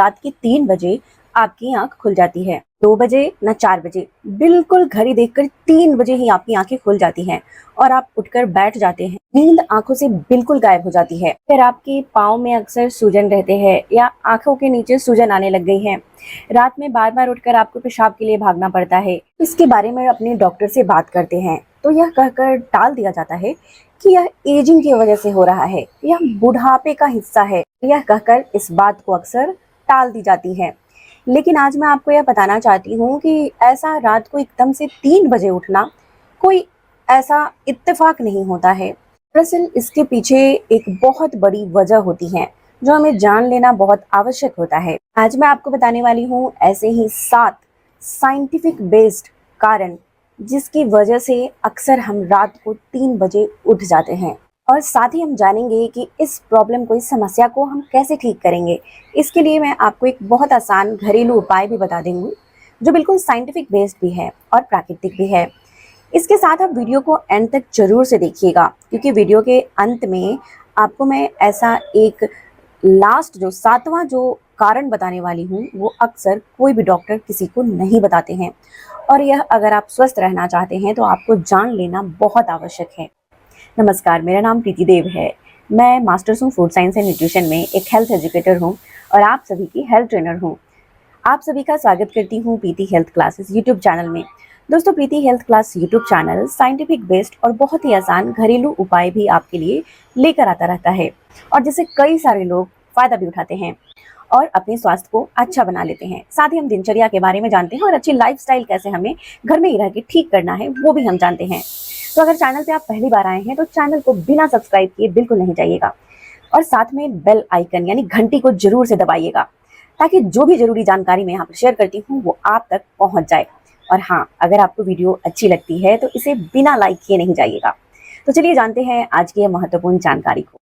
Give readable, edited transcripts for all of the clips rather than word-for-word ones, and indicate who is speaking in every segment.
Speaker 1: रात के 3 बजे आपकी आंख खुल जाती है, 2 बजे न 4 बजे, बिल्कुल घड़ी देखकर 3 बजे ही आपकी आंखें खुल जाती हैं और आप उठकर बैठ जाते हैं। नींद आंखों से बिल्कुल गायब हो जाती है। फिर आपके पाँव में अक्सर सूजन रहते हैं या आंखों के नीचे सूजन आने लग गई है। रात में बार बार उठकर आपको पेशाब के लिए भागना पड़ता है। इसके बारे में अपने डॉक्टर से बात करते हैं तो यह कहकर टाल दिया जाता है कि यह एजिंग की वजह से हो रहा है, यह बुढ़ापे का हिस्सा है। यह कहकर इस बात को अक्सर टाल दी जाती है। लेकिन आज मैं आपको यह बताना चाहती हूँ कि ऐसा रात को एकदम से 3 बजे उठना कोई ऐसा इत्तेफाक नहीं होता है। दरअसल इसके पीछे एक बहुत बड़ी वजह होती है जो हमें जान लेना बहुत आवश्यक होता है। आज मैं आपको बताने वाली हूँ ऐसे ही 7 साइंटिफिक बेस्ड कारण जिसकी वजह से अक्सर हम रात को 3 बजे उठ जाते हैं, और साथ ही हम जानेंगे कि इस प्रॉब्लम को, इस समस्या को हम कैसे ठीक करेंगे। इसके लिए मैं आपको एक बहुत आसान घरेलू उपाय भी बता दूंगी जो बिल्कुल साइंटिफिक बेस्ड भी है और प्राकृतिक भी है। इसके साथ आप वीडियो को एंड तक जरूर से देखिएगा, क्योंकि वीडियो के अंत में आपको मैं ऐसा एक लास्ट जो 7वां जो कारण बताने वाली हूँ वो अक्सर कोई भी डॉक्टर किसी को नहीं बताते हैं, और यह अगर आप स्वस्थ रहना चाहते हैं तो आपको जान लेना बहुत आवश्यक है। नमस्कार, मेरा नाम प्रीति देव है। मैं मास्टर्स हूँ फूड साइंस एंड न्यूट्रिशन में, एक हेल्थ एजुकेटर हूँ और आप सभी की हेल्थ ट्रेनर हूँ। आप सभी का स्वागत करती हूँ Preeti health classes YouTube channel में। दोस्तों, Preeti health class YouTube channel scientific based और बहुत ही आसान घरेलू उपाय भी आपके लिए लेकर आता रहता है, और जिससे कई सारे लोग फायदा भी उठाते हैं और अपने स्वास्थ्य को अच्छा बना लेते हैं। साथ ही हम दिनचर्या के बारे में जानते हैं और अच्छी लाइफस्टाइल कैसे हमें घर में ही रह के ठीक करना है वो भी हम जानते हैं। तो अगर चैनल पे आप पहली बार आए हैं तो चैनल को बिना सब्सक्राइब किए बिल्कुल नहीं जाइएगा, और साथ में बेल आइकन यानी घंटी को जरूर से दबाइएगा, ताकि जो भी जरूरी जानकारी मैं यहाँ पर शेयर करती हूँ वो आप तक पहुँच जाए। और हाँ, अगर आपको वीडियो अच्छी लगती है तो इसे बिना लाइक किए नहीं जाइएगा। तो चलिए जानते हैं आज की यह महत्वपूर्ण जानकारी को।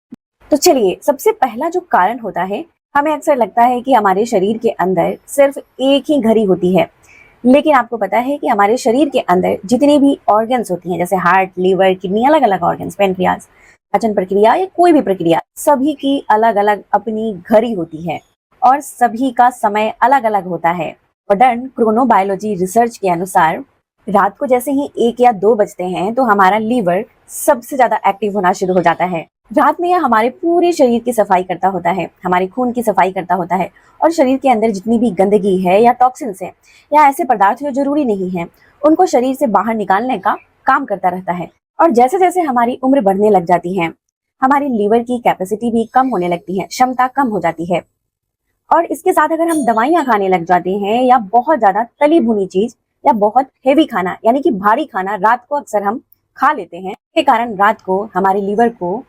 Speaker 1: तो चलिए, सबसे पहला जो कारण होता है, हमें अक्सर लगता है कि हमारे शरीर के अंदर सिर्फ एक ही घड़ी होती है, लेकिन आपको पता है कि हमारे शरीर के अंदर जितनी भी ऑर्गन्स होती हैं, जैसे हार्ट, लीवर, किडनी, अलग अलग ऑर्गन्स, पेनक्रियाज, पाचन प्रक्रिया या कोई भी प्रक्रिया, सभी की अलग अलग अपनी घड़ी होती है और सभी का समय अलग अलग होता है। मॉडर्न क्रोनोबायोलॉजी रिसर्च के अनुसार रात को जैसे ही 1 या 2 बजते हैं तो हमारा लीवर सबसे ज्यादा एक्टिव होना शुरू हो जाता है। रात में यह हमारे पूरे शरीर की सफाई करता होता है, हमारे खून की सफाई करता होता है, और शरीर के अंदर जितनी भी गंदगी है या टॉक्सिन्स है या ऐसे पदार्थ जो जरूरी नहीं है उनको शरीर से बाहर निकालने का काम करता रहता है। और जैसे जैसे हमारी उम्र बढ़ने लग जाती है, हमारी लीवर की कैपेसिटी भी कम होने लगती है, क्षमता कम हो जाती है। और इसके साथ अगर हम दवाइयां खाने लग जाते हैं या बहुत ज्यादा तली भुनी चीज या बहुत हेवी खाना यानी कि भारी खाना रात को अक्सर हम खा लेते हैं, के कारण रात को हमारे लीवर को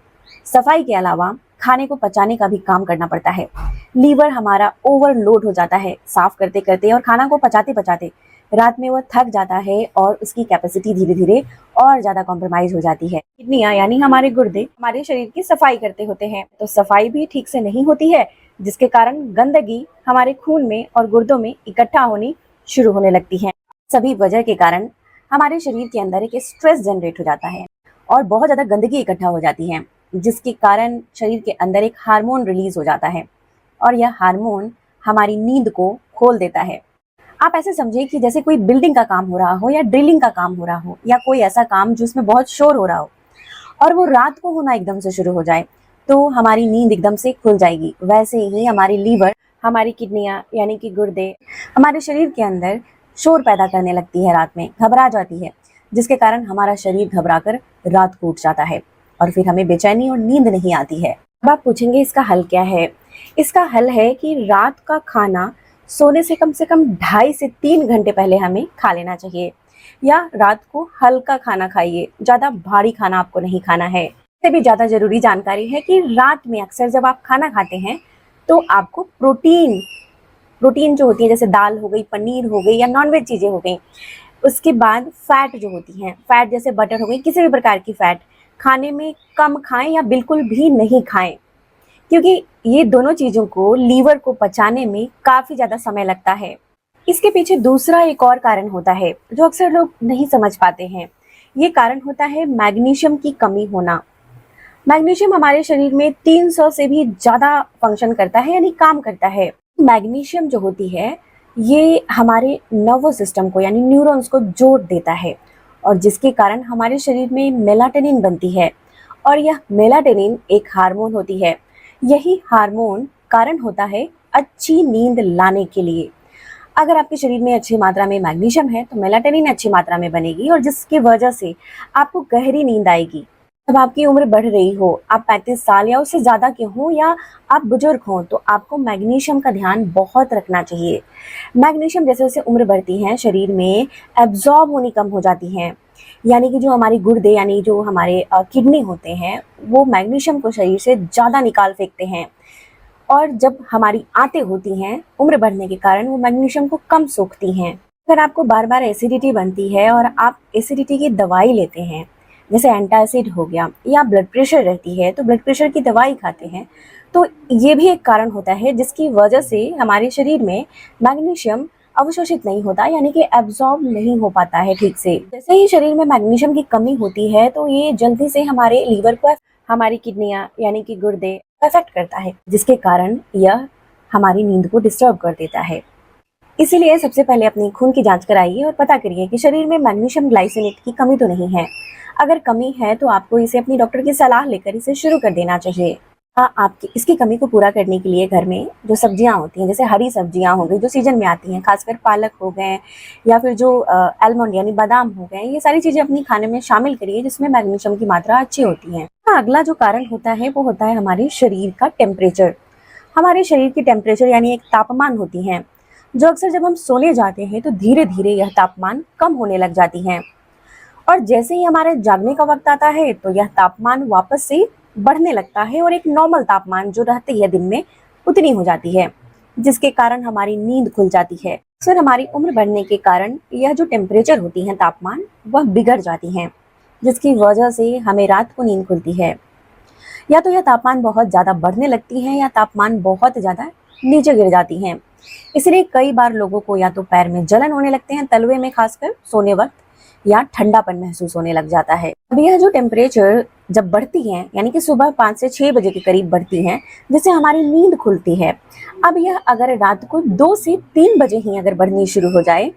Speaker 1: सफाई के अलावा खाने को पचाने का भी काम करना पड़ता है। लीवर हमारा ओवरलोड हो जाता है साफ करते करते और खाना को पचाते पचाते। रात में वो थक जाता है और उसकी कैपेसिटी धीरे धीरे और ज्यादा कॉम्प्रोमाइज हो जाती है। किडनियां यानी हमारे गुर्दे हमारे शरीर की सफाई करते होते हैं, तो सफाई भी ठीक से नहीं होती है, जिसके कारण गंदगी हमारे खून में और गुर्दों में इकट्ठा होनी शुरू होने लगती है। सभी वजह के कारण हमारे शरीर के अंदर एक स्ट्रेस जनरेट हो जाता है और बहुत ज्यादा गंदगी इकट्ठा हो जाती है, जिसके कारण शरीर के अंदर एक हार्मोन रिलीज हो जाता है और यह हार्मोन हमारी नींद को खोल देता है। आप ऐसे समझिए कि जैसे कोई बिल्डिंग का काम हो रहा हो या ड्रिलिंग का काम हो रहा हो या कोई ऐसा काम जिसमें बहुत शोर हो रहा हो और वो रात को होना एकदम से शुरू हो जाए, तो हमारी नींद एकदम से खुल जाएगी। वैसे ही हमारी लीवर, हमारी किडनियां यानी कि गुर्दे हमारे शरीर के अंदर शोर पैदा करने लगती है, रात में घबरा जाती है, जिसके कारण हमारा शरीर घबराकर रात को उठ जाता है और फिर हमें बेचैनी और नींद नहीं आती है। अब आप पूछेंगे इसका हल क्या है? इसका हल है कि रात का खाना सोने से कम 2.5 से 3 घंटे पहले हमें खा लेना चाहिए, या रात को हल्का खाना खाइए, ज्यादा भारी खाना आपको नहीं खाना है। इससे भी ज्यादा जरूरी जानकारी है कि रात में अक्सर जब आप खाना खाते हैं तो आपको प्रोटीन जो होती है, जैसे दाल हो गई, पनीर हो गई या नॉनवेज चीजें हो गई, उसके बाद फैट जो होती हैं, फैट जैसे बटर हो गई, किसी भी प्रकार की फैट खाने में कम खाएं या बिल्कुल भी नहीं खाएं, क्योंकि ये दोनों चीजों को लीवर को पचाने में काफी ज्यादा समय लगता है। इसके पीछे दूसरा एक और कारण होता है जो अक्सर लोग नहीं समझ पाते हैं। ये कारण होता है मैग्नीशियम की कमी होना। मैग्नीशियम हमारे शरीर में 300 से भी ज्यादा फंक्शन करता है, यानी काम करता है। मैग्नीशियम जो होती है ये हमारे नर्वस सिस्टम को यानी न्यूरॉन्स को जोड़ देता है और जिसके कारण हमारे शरीर में मेलाटोनिन बनती है और यह मेलाटोनिन एक हार्मोन होती है। यही हार्मोन कारण होता है अच्छी नींद लाने के लिए। अगर आपके शरीर में अच्छी मात्रा में मैग्नीशियम है तो मेलाटोनिन अच्छी मात्रा में बनेगी और जिसकी वजह से आपको गहरी नींद आएगी। जब आपकी उम्र बढ़ रही हो, आप 35 साल या उससे ज़्यादा के हों या आप बुजुर्ग हों, तो आपको मैग्नीशियम का ध्यान बहुत रखना चाहिए। मैग्नीशियम जैसे जैसे उम्र बढ़ती है शरीर में एब्जॉर्ब होनी कम हो जाती है, यानी कि जो हमारी गुर्दे यानी जो हमारे किडनी होते हैं वो मैग्नीशियम को शरीर से ज़्यादा निकाल फेंकते हैं और जब हमारी आंतें होती हैं उम्र बढ़ने के कारण वो मैग्नीशियम को कम सोखती हैं। अगर आपको बार बार एसिडिटी बनती है और आप एसिडिटी की दवाई लेते हैं जैसे एंटासिड हो गया या ब्लड प्रेशर रहती है तो ब्लड प्रेशर की दवाई खाते हैं तो ये भी एक कारण होता है जिसकी वजह से हमारे शरीर में मैग्नीशियम अवशोषित नहीं होता यानी कि एब्जॉर्ब नहीं हो पाता है ठीक से। जैसे ही शरीर में मैग्नीशियम की कमी होती है तो ये जल्दी से हमारे लीवर को हमारी किडनियां यानी कि गुर्दे अफेक्ट करता है जिसके कारण यह हमारी नींद को डिस्टर्ब कर देता है। इसीलिए सबसे पहले अपनी खून की जांच कराइए और पता करिए कि शरीर में मैग्नीशियम ग्लाइसिनेट की कमी तो नहीं है। अगर कमी है तो आपको इसे अपनी डॉक्टर की सलाह लेकर इसे शुरू कर देना चाहिए। आपकी इसकी कमी को पूरा करने के लिए घर में जो सब्जियां होती हैं जैसे हरी सब्जियां हो गई जो सीजन में आती हैं, खासकर पालक हो गए या फिर जो आलमंड यानी बादाम हो गए, ये सारी चीजें अपनी खाने में शामिल करिए जिसमें मैग्नीशियम की मात्रा अच्छी होती है। अगला जो कारण होता है वो होता है हमारे शरीर का टेम्परेचर। हमारे शरीर की टेम्परेचर यानी एक तापमान होती है जो अक्सर जब हम सोने जाते हैं तो धीरे धीरे यह तापमान कम होने लग जाती है और जैसे ही हमारे जागने का वक्त आता है तो यह तापमान वापस से बढ़ने लगता है और एक नॉर्मल तापमान जो रहती है दिन में उतनी हो जाती है जिसके कारण हमारी नींद खुल जाती है। अक्सर हमारी उम्र बढ़ने के कारण यह जो टेम्परेचर होती है तापमान वह बिगड़ जाती है जिसकी वजह से हमें रात को नींद खुलती है। या तो यह तापमान बहुत ज़्यादा बढ़ने लगती है या तापमान बहुत ज़्यादा नीचे गिर जाती है। इसलिए कई बार लोगों को या तो पैर में जलन होने लगते हैं तलवे में खासकर सोने वक्त या ठंडापन महसूस होने लग जाता है। अब यह जो टेम्परेचर जब बढ़ती है यानी कि सुबह 5 से 6 बजे के करीब बढ़ती है जिससे हमारी नींद खुलती है। अब यह अगर रात को 2 से 3 बजे ही अगर बढ़नी शुरू हो जाए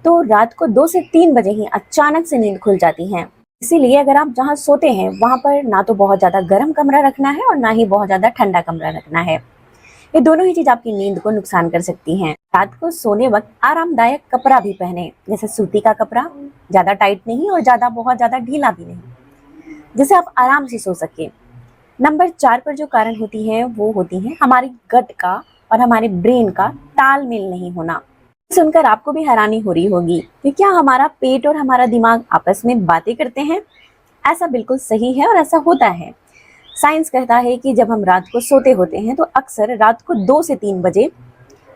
Speaker 1: तो रात को 2 से 3 बजे ही अचानक से नींद खुल जाती है। इसीलिए अगर आप जहाँ सोते हैं वहां पर ना तो बहुत ज्यादा गर्म कमरा रखना है और ना ही बहुत ज्यादा ठंडा कमरा रखना है। ये दोनों ही चीज आपकी नींद को नुकसान कर सकती हैं। रात को सोने वक्त आरामदायक कपड़ा भी पहने जैसे सूती का कपड़ा, ज्यादा टाइट नहीं और बहुत ज्यादा ढीला भी नहीं, जिससे आप आराम से सो सके। नंबर 4 पर जो कारण होती है वो होती है हमारी गट का और हमारे ब्रेन का तालमेल नहीं होना। सुनकर आपको भी हैरानी हो रही होगी कि क्या हमारा पेट और हमारा दिमाग आपस में बातें करते हैं? ऐसा बिल्कुल सही है और ऐसा होता है। साइंस कहता है कि जब हम रात को सोते होते हैं तो अक्सर रात को 2 से 3 बजे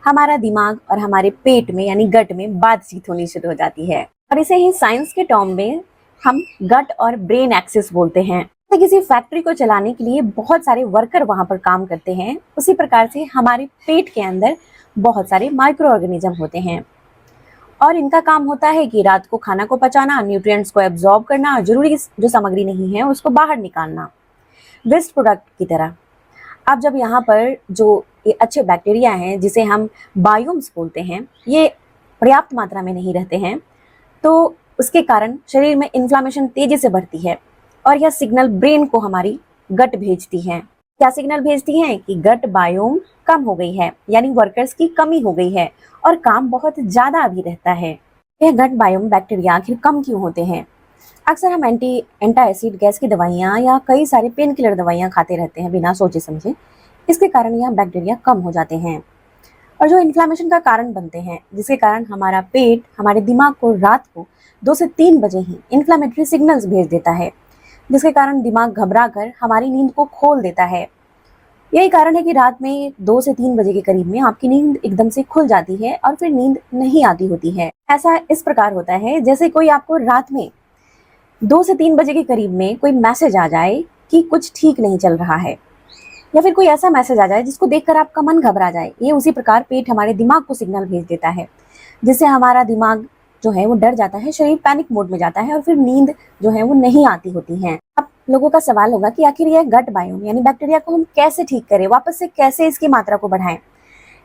Speaker 1: हमारा दिमाग और हमारे पेट में यानी गट में बातचीत होनी शुरू हो जाती है और इसे ही साइंस के टर्म में हम गट और ब्रेन एक्सिस बोलते हैं। तो किसी फैक्ट्री को चलाने के लिए बहुत सारे वर्कर वहां पर काम करते हैं, उसी प्रकार से हमारे पेट के अंदर बहुत सारे माइक्रो ऑर्गेनिज्म होते हैं और इनका काम होता है कि रात को खाना को पचाना, न्यूट्रिएंट्स को एब्जॉर्ब करना, जरूरी जो सामग्री नहीं है उसको बाहर निकालना वेस्ट प्रोडक्ट की तरह। अब जब यहाँ पर जो ये अच्छे बैक्टीरिया हैं जिसे हम बायोम्स बोलते हैं ये पर्याप्त मात्रा में नहीं रहते हैं तो उसके कारण शरीर में इन्फ्लामेशन तेजी से बढ़ती है और यह सिग्नल ब्रेन को हमारी गट भेजती है। क्या सिग्नल भेजती हैं कि गट बायोम कम हो गई है यानी वर्कर्स की कमी हो गई है और काम बहुत ज्यादा अभी रहता है। यह गट बायोम बैक्टीरिया आखिर कम क्यों होते हैं? अक्सर हम एंटासिड गैस की दवाइयाँ या कई सारे पेन किलर दवाइयाँ खाते रहते हैं बिना सोचे समझे। इसके कारण यह बैक्टीरिया कम हो जाते हैं और जो इन्फ्लामेशन का कारण बनते हैं जिसके कारण हमारा पेट हमारे दिमाग को रात को 2 से 3 बजे ही इन्फ्लामेटरी सिग्नल्स भेज देता है जिसके कारण दिमाग घबरा कर हमारी नींद को खोल देता है। यही कारण है कि रात में 2 से 3 बजे के करीब में आपकी नींद एकदम से खुल जाती है और फिर नींद नहीं आती होती है। ऐसा इस प्रकार होता है जैसे कोई आपको रात में 2 से 3 बजे के करीब में कोई मैसेज आ जाए कि कुछ ठीक नहीं चल रहा है या फिर कोई ऐसा मैसेज आ जाए जिसको देखकर आपका मन घबरा जाए। ये उसी प्रकार पेट हमारे दिमाग को सिग्नल भेज देता है जिससे हमारा दिमाग जो है वो डर जाता है, शरीर पैनिक मोड में जाता है और फिर नींद जो है वो नहीं आती होती है। अब लोगों का सवाल होगा कि आखिर यह गट बायोम यानी बैक्टीरिया को हम कैसे ठीक करें, वापस से कैसे इसकी मात्रा को बढ़ाएं।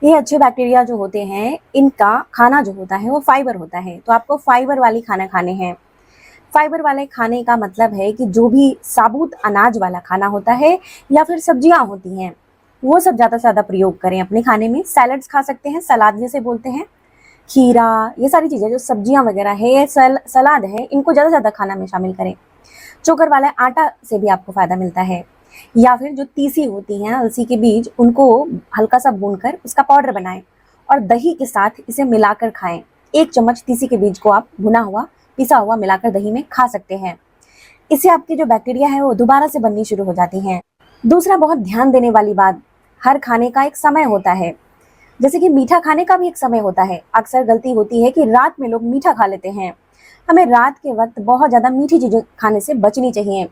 Speaker 1: ये अच्छे बैक्टीरिया जो होते हैं, इनका खाना जो होता है वो फाइबर होता है, तो आपको फाइबर वाली खाना खाने हैं। फाइबर वाले खाने का मतलब है कि जो भी साबुत अनाज वाला खाना होता है या फिर सब्जियां होती हैं, वो सब ज़्यादा से ज़्यादा प्रयोग करें अपने खाने में। सैलड्स खा सकते हैं, सलाद जिसे बोलते हैं, खीरा, ये सारी चीज़ें जो सब्जियां वगैरह है, सलाद है, इनको ज़्यादा से ज़्यादा खाना में शामिल करें। चोकर वाला आटा से भी आपको फ़ायदा मिलता है। या फिर जो तीसी होती हैं, अलसी के बीज, उनको हल्का सा भूनकर उसका पाउडर बनाएं और दही के साथ इसे मिलाकर खाएं। 1 चम्मच तीसी के बीज को आप भुना हुआ, पिसा हुआ मिलाकर दही में खा सकते हैं। इससे आपकी जो बैक्टीरिया है वो दोबारा से बननी शुरू हो जाती हैं। दूसरा बहुत ध्यान देने वाली बात, हर खाने का एक समय होता है। जैसे कि मीठा खाने का भी एक समय होता है। अक्सर गलती होती है कि रात में लोग मीठा खा लेते हैं। हमें रात के वक्त बहुत ज़्यादा मीठी चीज़ें खाने से बचनी चाहिए,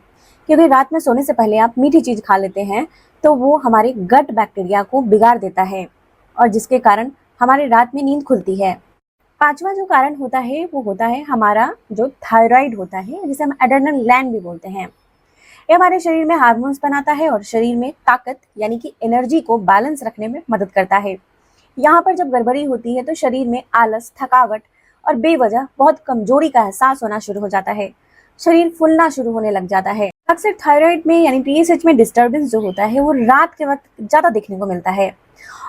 Speaker 1: क्योंकि रात में सोने से पहले आप मीठी चीज़ खा लेते हैं तो वो हमारे गट बैक्टीरिया को बिगाड़ देता है और जिसके कारण हमारे रात में नींद खुलती है। पांचवा जो कारण होता है वो होता है हमारा जो थायराइड होता है, जिसे हम एड्रेनल ग्लैंड भी बोलते हैं। ये हमारे शरीर में हार्मोन्स बनाता है और शरीर में ताकत यानी कि एनर्जी को बैलेंस रखने में मदद करता है। यहाँ पर जब गड़बड़ी होती है तो शरीर में आलस, थकावट और बेवजह बहुत कमजोरी का एहसास होना शुरू हो जाता है। शरीर फूलना शुरू होने लग जाता है। अक्सर थायराइड में यानी टीएसएच में डिस्टर्बेंस जो होता है वो रात के वक्त ज़्यादा देखने को मिलता है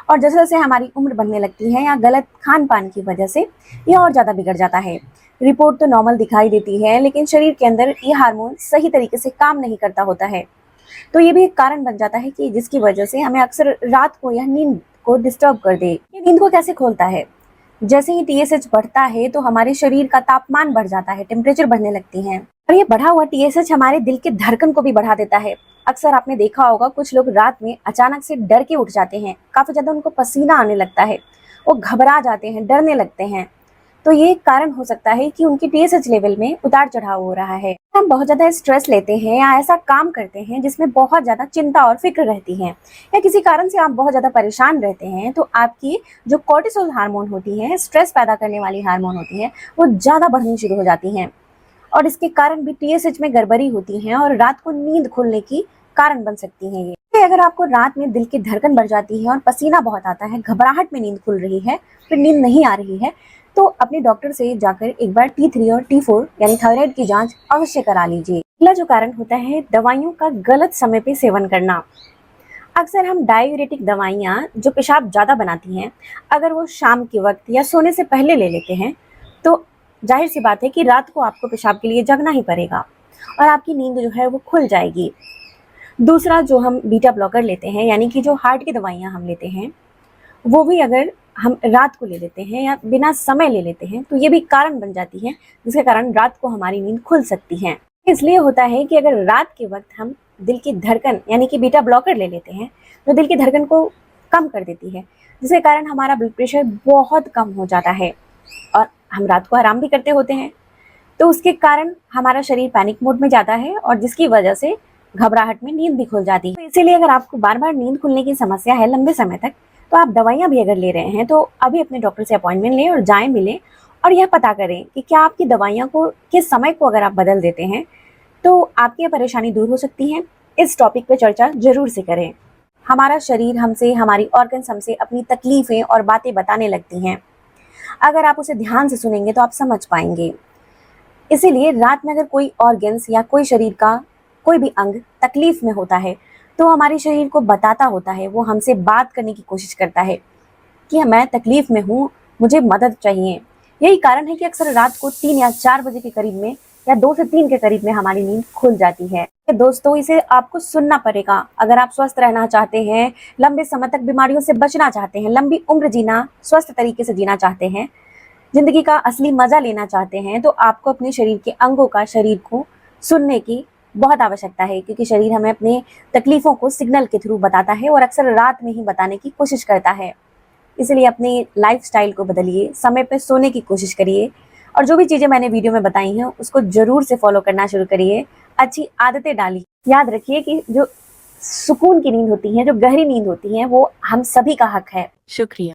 Speaker 1: और जैसे जैसे हमारी उम्र बढ़ने लगती है या गलत खान पान की वजह से ये और ज़्यादा बिगड़ जाता है। रिपोर्ट तो नॉर्मल दिखाई देती है, लेकिन शरीर के अंदर ये हार्मोन सही तरीके से काम नहीं करता होता है। तो ये भी एक कारण बन जाता है कि जिसकी वजह से हमें अक्सर रात को यह नींद को डिस्टर्ब कर दे। ये नींद को कैसे खोलता है? जैसे ही टीएसएच बढ़ता है तो हमारे शरीर का तापमान बढ़ जाता है, टेम्परेचर बढ़ने लगती है और ये बढ़ा हुआ टीएसएच हमारे दिल के धड़कन को भी बढ़ा देता है। अक्सर आपने देखा होगा कुछ लोग रात में अचानक से डर के उठ जाते हैं, काफी ज्यादा उनको पसीना आने लगता है, वो घबरा जाते हैं, डरने लगते हैं। तो ये एक कारण हो सकता है कि उनकी टीएसएच लेवल में उतार चढ़ाव हो रहा है। हम बहुत ज्यादा स्ट्रेस लेते हैं या ऐसा काम करते हैं जिसमें बहुत ज्यादा चिंता और फिक्र रहती है या किसी कारण से आप बहुत ज्यादा परेशान रहते हैं, तो आपकी जो कोर्टिसोल हार्मोन होती है, स्ट्रेस पैदा करने वाली हार्मोन होती है, वो ज्यादा बढ़नी शुरू हो जाती हैं और इसके कारण भी टीएसएच में गड़बड़ी होती है और रात को नींद खुलने की कारण बन सकती है। ये अगर आपको रात में दिल की धड़कन बढ़ जाती है और पसीना बहुत आता है, घबराहट में नींद खुल रही है, फिर नींद नहीं आ रही है, तो अपने डॉक्टर से जाकर एक बार T3 और T4 यानी थायराइड की जांच अवश्य करा लीजिए। अगला जो कारण होता है दवाइयों का गलत समय पे सेवन करना। अक्सर हम डायूरेटिक दवाइयाँ जो पेशाब ज़्यादा बनाती हैं, अगर वो शाम के वक्त या सोने से पहले ले लेते हैं तो जाहिर सी बात है कि रात को आपको पेशाब के लिए जगना ही पड़ेगा और आपकी नींद जो है वो खुल जाएगी। दूसरा, जो हम बीटा ब्लॉकर लेते हैं यानी कि जो हार्ट की दवाइयाँ हम लेते हैं, वो भी अगर हम रात को ले लेते हैं या बिना समय ले लेते हैं तो ये भी कारण बन जाती है, जिसके कारण रात को हमारी नींद खुल सकती है। इसलिए होता है कि अगर रात के वक्त हम दिल की धड़कन यानी कि बीटा ब्लॉकर ले लेते हैं तो दिल की धड़कन को कम कर देती है, जिसके कारण हमारा ब्लड प्रेशर बहुत कम हो जाता है और हम रात को आराम भी करते होते हैं। तो उसके कारण हमारा शरीर पैनिक मोड में जाता है और जिसकी वजह से घबराहट में नींद भी खुल जाती है। तो इसीलिए अगर आपको बार बार नींद खुलने की समस्या है लंबे समय तक, तो आप दवाइयाँ भी अगर ले रहे हैं तो अभी अपने डॉक्टर से अपॉइंटमेंट लें और जाएं मिलें और यह पता करें कि क्या आपकी दवाइयाँ को के समय को अगर आप बदल देते हैं तो आपकी यह परेशानी दूर हो सकती है। इस टॉपिक पे चर्चा जरूर से करें। हमारा शरीर हमसे, हमारी ऑर्गन्स हमसे अपनी तकलीफें और बातें बताने लगती हैं। अगर आप उसे ध्यान से सुनेंगे तो आप समझ पाएंगे। इसीलिए रात में अगर कोई ऑर्गन्स या कोई शरीर का कोई भी अंग तकलीफ में होता है तो हमारे शरीर को बताता होता है, वो हमसे बात करने की कोशिश करता है कि मैं तकलीफ में हूँ, मुझे मदद चाहिए। यही कारण है कि अक्सर रात को 3 या 4 बजे के करीब में या 2 से 3 के करीब में हमारी नींद खुल जाती है। दोस्तों, इसे आपको सुनना पड़ेगा। अगर आप स्वस्थ रहना चाहते हैं, लंबे समय तक बीमारियों से बचना चाहते हैं, लंबी उम्र जीना, स्वस्थ तरीके से जीना चाहते हैं, जिंदगी का असली मजा लेना चाहते हैं, तो आपको अपने शरीर के अंगों का, शरीर को सुनने की बहुत आवश्यकता है, क्योंकि शरीर हमें अपने तकलीफों को सिग्नल के थ्रू बताता है और अक्सर रात में ही बताने की कोशिश करता है। इसलिए अपनी लाइफस्टाइल को बदलिए, समय पे सोने की कोशिश करिए और जो भी चीज़ें मैंने वीडियो में बताई हैं उसको ज़रूर से फॉलो करना शुरू करिए। अच्छी आदतें डालिए। याद रखिए कि जो सुकून की नींद होती है, जो गहरी नींद होती है, वो हम सभी का हक है।
Speaker 2: शुक्रिया।